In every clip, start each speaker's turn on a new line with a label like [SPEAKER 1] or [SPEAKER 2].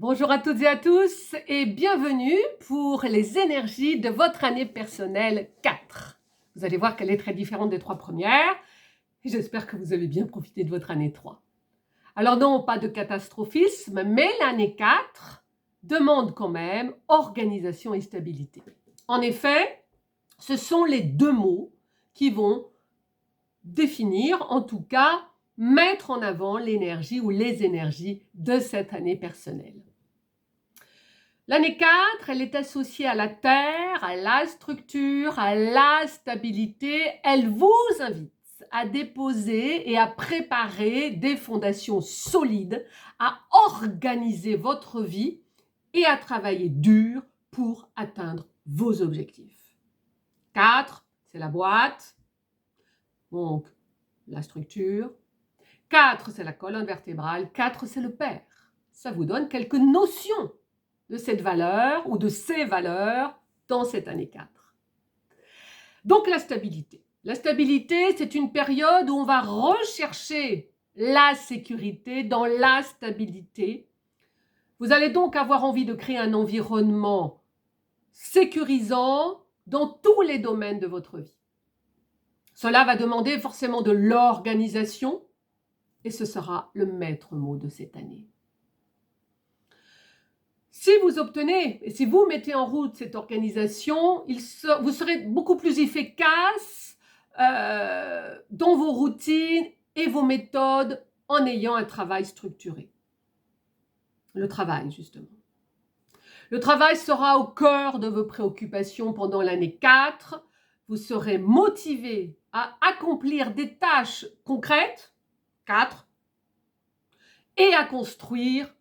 [SPEAKER 1] Bonjour à toutes et à tous et bienvenue pour les énergies de votre année personnelle 4. Vous allez voir qu'elle est très différente des 3 premières et j'espère que vous avez bien profité de votre année 3. Alors non, pas de catastrophisme, mais l'année 4 demande quand même organisation et stabilité. En effet, ce sont les deux mots qui vont définir, en tout cas, mettre en avant l'énergie ou les énergies de cette année personnelle. L'année 4, elle est associée à la terre, à la structure, à la stabilité. Elle vous invite à déposer et à préparer des fondations solides, à organiser votre vie et à travailler dur pour atteindre vos objectifs. 4, c'est la boîte, donc la structure. 4, c'est la colonne vertébrale. 4, c'est le père. Ça vous donne quelques notions de cette valeur ou de ces valeurs dans cette année 4. Donc la stabilité. La stabilité, c'est une période où on va rechercher la sécurité dans la stabilité. Vous allez donc avoir envie de créer un environnement sécurisant dans tous les domaines de votre vie. Cela va demander forcément de l'organisation et ce sera le maître mot de cette année. Si vous obtenez et si vous mettez en route cette organisation, vous serez beaucoup plus efficace dans vos routines et vos méthodes en ayant un travail structuré. Le travail, justement. Le travail sera au cœur de vos préoccupations pendant l'année 4. Vous serez motivé à accomplir des tâches concrètes, 4, et à construire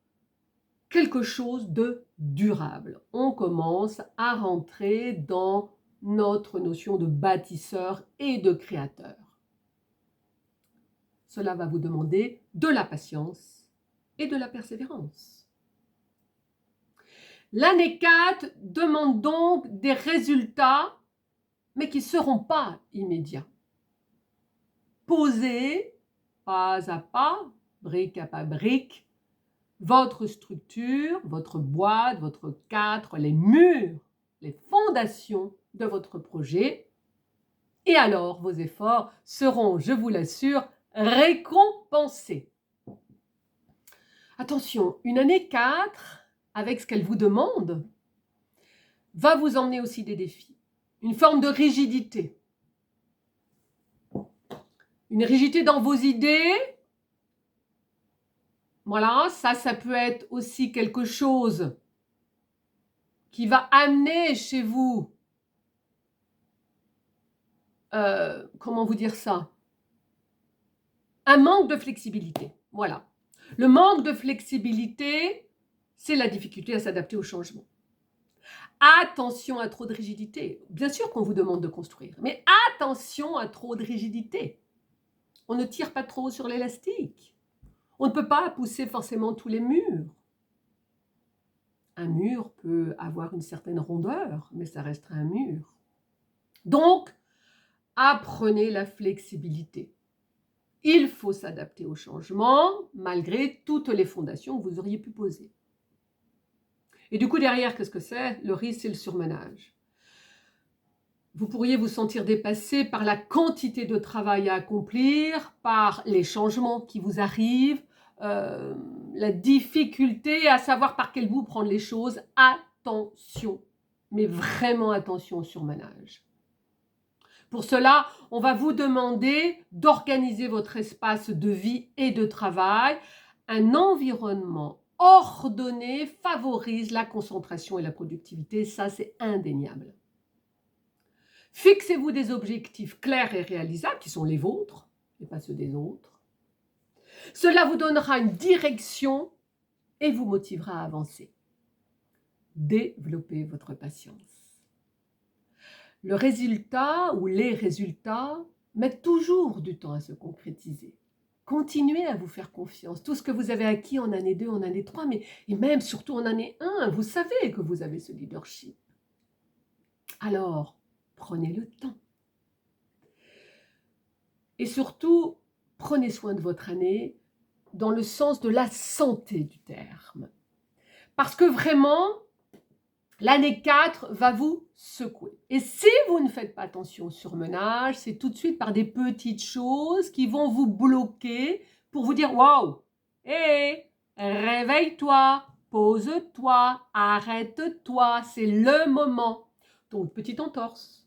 [SPEAKER 1] quelque chose de durable. On commence à rentrer dans notre notion de bâtisseur et de créateur. Cela va vous demander de la patience et de la persévérance. L'année 4 demande donc des résultats, mais qui ne seront pas immédiats. Posez pas à pas, brique à pas brique, votre structure, votre boîte, votre cadre, les murs, les fondations de votre projet. Et alors, vos efforts seront, je vous l'assure, récompensés. Attention, une année 4, avec ce qu'elle vous demande, va vous emmener aussi des défis. Une forme de rigidité. Une rigidité dans vos idées. Voilà, ça peut être aussi quelque chose qui va amener chez vous, comment vous dire ça, un manque de flexibilité. Voilà. Le manque de flexibilité, c'est la difficulté à s'adapter au changement. Attention à trop de rigidité. Bien sûr qu'on vous demande de construire, mais attention à trop de rigidité. On ne tire pas trop sur l'élastique. On ne peut pas pousser forcément tous les murs. Un mur peut avoir une certaine rondeur, mais ça restera un mur. Donc, apprenez la flexibilité. Il faut s'adapter au changement malgré toutes les fondations que vous auriez pu poser. Et du coup, derrière, qu'est-ce que c'est? Le risque, c'est le surmenage. Vous pourriez vous sentir dépassé par la quantité de travail à accomplir, par les changements qui vous arrivent, la difficulté à savoir par quel bout prendre les choses. Attention, mais vraiment attention au surmenage. Pour cela, on va vous demander d'organiser votre espace de vie et de travail. Un environnement ordonné favorise la concentration et la productivité, ça c'est indéniable. Fixez-vous des objectifs clairs et réalisables qui sont les vôtres et pas ceux des autres. Cela vous donnera une direction et vous motivera à avancer. Développez votre patience. Le résultat ou les résultats mettent toujours du temps à se concrétiser. Continuez à vous faire confiance. Tout ce que vous avez acquis en année 2, en année 3, et même surtout en année 1, vous savez que vous avez ce leadership. Alors, prenez le temps. Et surtout, prenez soin de votre année dans le sens de la santé du terme. Parce que vraiment, l'année 4 va vous secouer. Et si vous ne faites pas attention au surmenage, c'est tout de suite par des petites choses qui vont vous bloquer pour vous dire « Waouh, hé, réveille-toi, pose-toi, arrête-toi, c'est le moment. » Donc, petite entorse.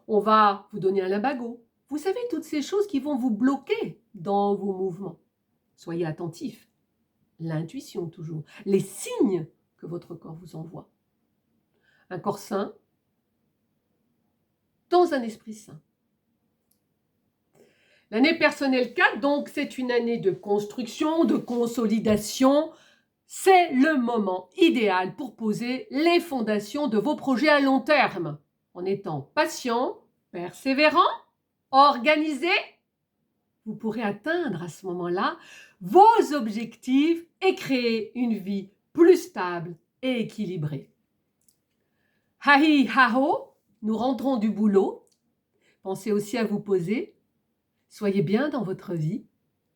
[SPEAKER 1] On va vous donner un lumbago. Vous savez, toutes ces choses qui vont vous bloquer dans vos mouvements. Soyez attentifs. L'intuition toujours. Les signes que votre corps vous envoie. Un corps sain dans un esprit sain. L'année personnelle 4, donc, c'est une année de construction, de consolidation. C'est le moment idéal pour poser les fondations de vos projets à long terme. En étant patient, persévérant, organisé, vous pourrez atteindre à ce moment-là vos objectifs et créer une vie plus stable et équilibrée. Hahi haho, nous rentrons du boulot. Pensez aussi à vous poser. Soyez bien dans votre vie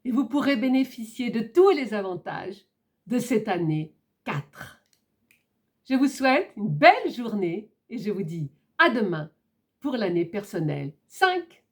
[SPEAKER 1] et vous pourrez bénéficier de tous les avantages de cette année 4. Je vous souhaite une belle journée et je vous dis à demain pour l'année personnelle 5.